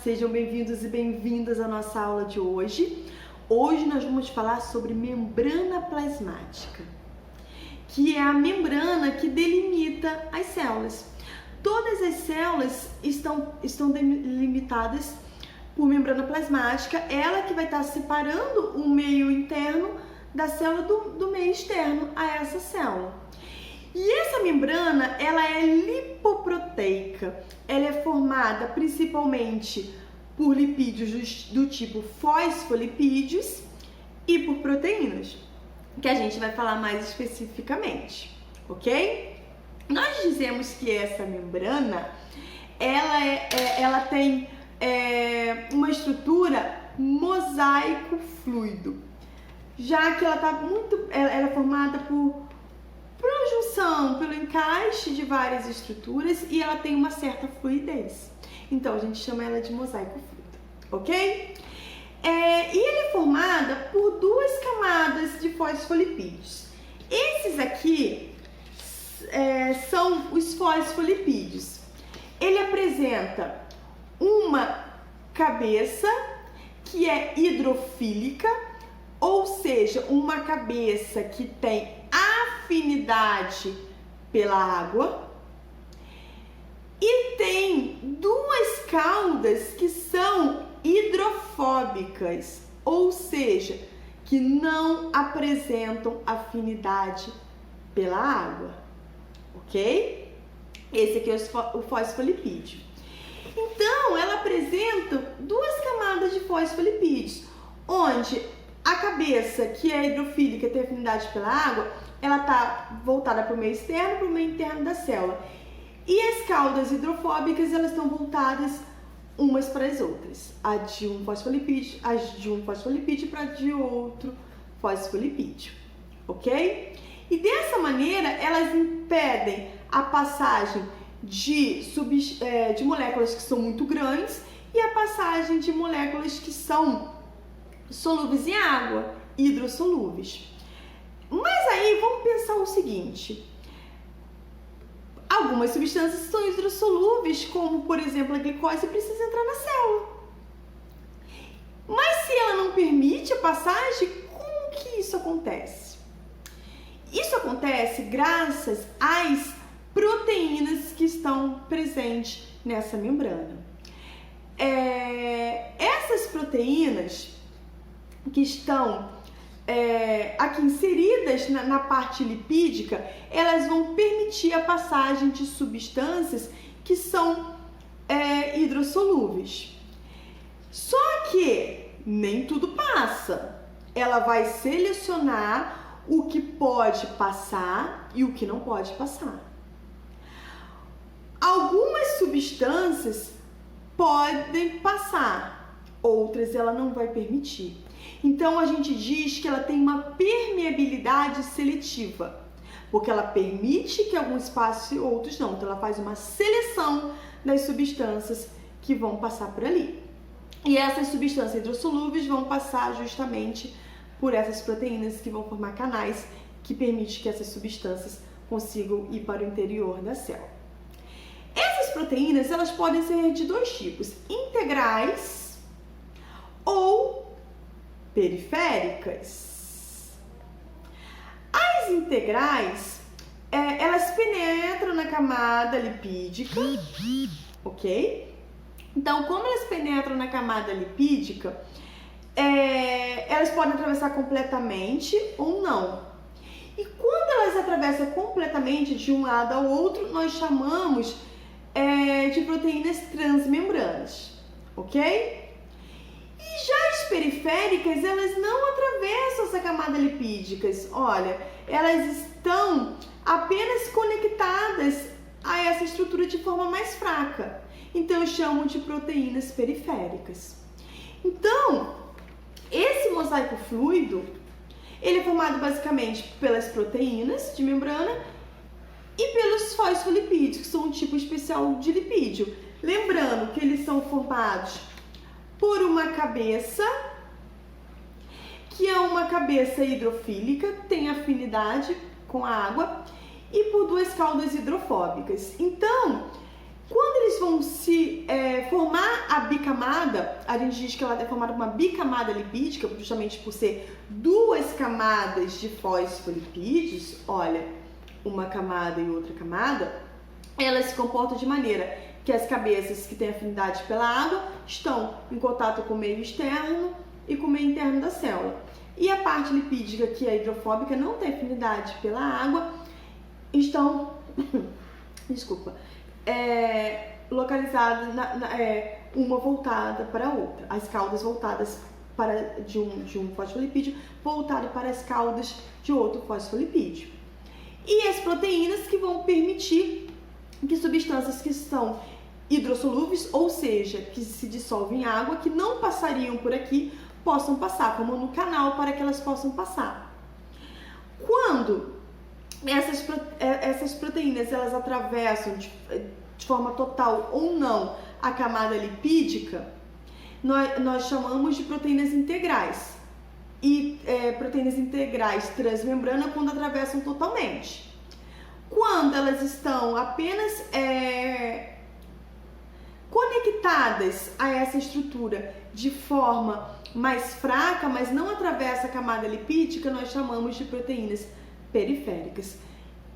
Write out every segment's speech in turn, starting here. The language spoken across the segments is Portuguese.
Sejam bem-vindos e bem-vindas à nossa aula de hoje. Hoje nós vamos falar sobre membrana plasmática, que é a membrana que delimita as células. Todas as células estão delimitadas por membrana plasmática, ela que vai estar separando o meio interno da célula do meio externo a essa célula. E essa membrana, ela é lipoproteica, ela é formada principalmente por lipídios do tipo fosfolipídios e por proteínas, que a gente vai falar mais especificamente, ok? Nós dizemos que essa membrana, ela tem uma estrutura mosaico fluido, já que ela é formada por junção, pelo encaixe de várias estruturas e ela tem uma certa fluidez. Então a gente chama ela de mosaico fluido, ok? E ele é formada por duas camadas de fosfolipídios. Esses aqui são os fosfolipídios. Ele apresenta uma cabeça que é hidrofílica, ou seja, uma cabeça que tem afinidade pela água, e tem duas caudas que são hidrofóbicas, ou seja, que não apresentam afinidade pela água, ok? Esse aqui é o fosfolipídio. Então, ela apresenta duas camadas de fosfolipídios, onde a cabeça, que é hidrofílica, tem afinidade pela água, ela está voltada para o meio externo e para o meio interno da célula. E as caudas hidrofóbicas, elas estão voltadas umas para as outras. A de um fosfolipídio para a de outro fosfolipídio, ok? E dessa maneira, elas impedem a passagem de moléculas que são muito grandes e a passagem de moléculas que são solúveis em água, hidrossolúveis. Mas aí vamos pensar o seguinte: algumas substâncias são hidrossolúveis, como por exemplo a glicose, precisa entrar na célula. Mas se ela não permite a passagem, como que isso acontece? Isso acontece graças às proteínas que estão presentes nessa membrana. Essas proteínas que estão aqui inseridas na parte lipídica, elas vão permitir a passagem de substâncias que são hidrossolúveis. Só que nem tudo passa. Ela vai selecionar o que pode passar e o que não pode passar. Algumas substâncias podem passar, outras ela não vai permitir. Então a gente diz que ela tem uma permeabilidade seletiva, porque ela permite que alguns passem e outros não. Então ela faz uma seleção das substâncias que vão passar por ali. E essas substâncias hidrossolúveis vão passar justamente por essas proteínas que vão formar canais que permitem que essas substâncias consigam ir para o interior da célula. Essas proteínas, elas podem ser de dois tipos: integrais ou periféricas. As integrais, elas penetram na camada lipídica, ok? Então, como elas penetram na camada lipídica, elas podem atravessar completamente ou não. E quando elas atravessam completamente de um lado ao outro, nós chamamos de proteínas transmembranas, ok? E já as periféricas, elas não atravessam essa camada lipídica. Olha, elas estão apenas conectadas a essa estrutura de forma mais fraca. Então eu chamo de proteínas periféricas. Então, esse mosaico fluido, ele é formado basicamente pelas proteínas de membrana e pelos fosfolipídios, que são um tipo especial de lipídio. Lembrando que eles são formados por uma cabeça, que é uma cabeça hidrofílica, tem afinidade com a água, e por duas caudas hidrofóbicas. Então, Quando eles vão se formar a bicamada, a gente diz que ela é formada por uma bicamada lipídica, justamente por ser duas camadas de fosfolipídios, olha, uma camada e outra camada, elas se comportam de maneira que as cabeças que têm afinidade pela água estão em contato com o meio externo e com o meio interno da célula. E a parte lipídica, que é hidrofóbica, não tem afinidade pela água, estão, localizadas uma voltada para a outra. As caudas voltadas de um fosfolipídio voltado para as caudas de outro fosfolipídio. E as proteínas que vão permitir que substâncias que são hidrossolúveis, ou seja, que se dissolvem em água, que não passariam por aqui, possam passar, como no canal, para que elas possam passar. Quando essas proteínas elas atravessam de forma total ou não a camada lipídica, nós chamamos de proteínas integrais. E proteínas integrais transmembrana quando atravessam totalmente. Quando elas estão apenas conectadas a essa estrutura de forma mais fraca, mas não atravessa a camada lipídica, nós chamamos de proteínas periféricas.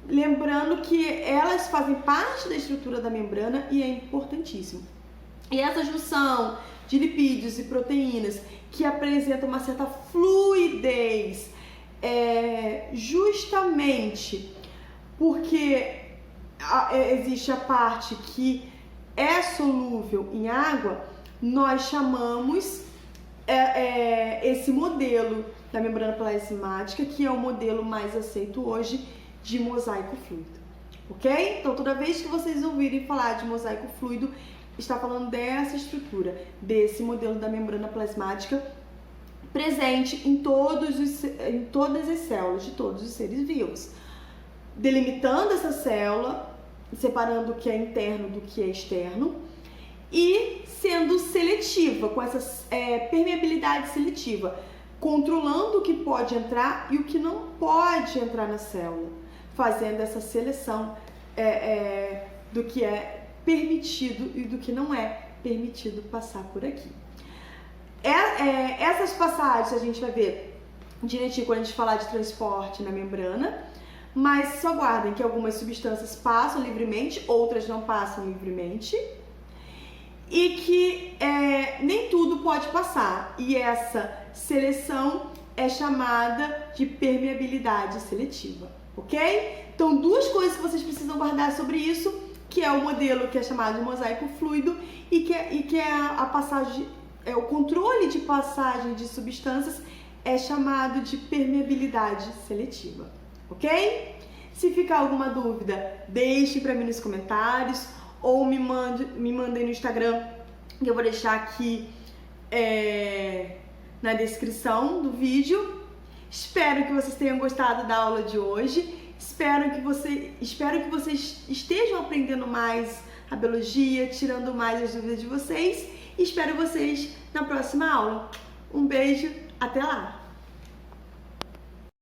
Lembrando que elas fazem parte da estrutura da membrana e é importantíssimo. E essa junção de lipídios e proteínas que apresentam uma certa fluidez, justamente porque existe a parte que é solúvel em água, nós chamamos esse modelo da membrana plasmática, que é o modelo mais aceito hoje, de mosaico fluido, ok? Então, toda vez que vocês ouvirem falar de mosaico fluido, está falando dessa estrutura, desse modelo da membrana plasmática presente em todas as células de todos os seres vivos, delimitando essa célula, separando o que é interno do que é externo e sendo seletiva, com essa permeabilidade seletiva, controlando o que pode entrar e o que não pode entrar na célula, fazendo essa seleção do que é permitido e do que não é permitido passar por aqui. Essas passagens a gente vai ver direitinho quando a gente falar de transporte na membrana, mas só guardem que algumas substâncias passam livremente, outras não passam livremente, e que nem tudo pode passar, e essa seleção é chamada de permeabilidade seletiva, ok? Então, duas coisas que vocês precisam guardar sobre isso, que é o modelo que é chamado de mosaico fluido e que é a passagem, o controle de passagem de substâncias é chamado de permeabilidade seletiva, ok? Se ficar alguma dúvida, deixe para mim nos comentários ou me mandem no Instagram, que eu vou deixar aqui na descrição do vídeo. Espero que vocês tenham gostado da aula de hoje. Espero que vocês estejam aprendendo mais a biologia, tirando mais as dúvidas de vocês. E espero vocês na próxima aula. Um beijo, até lá!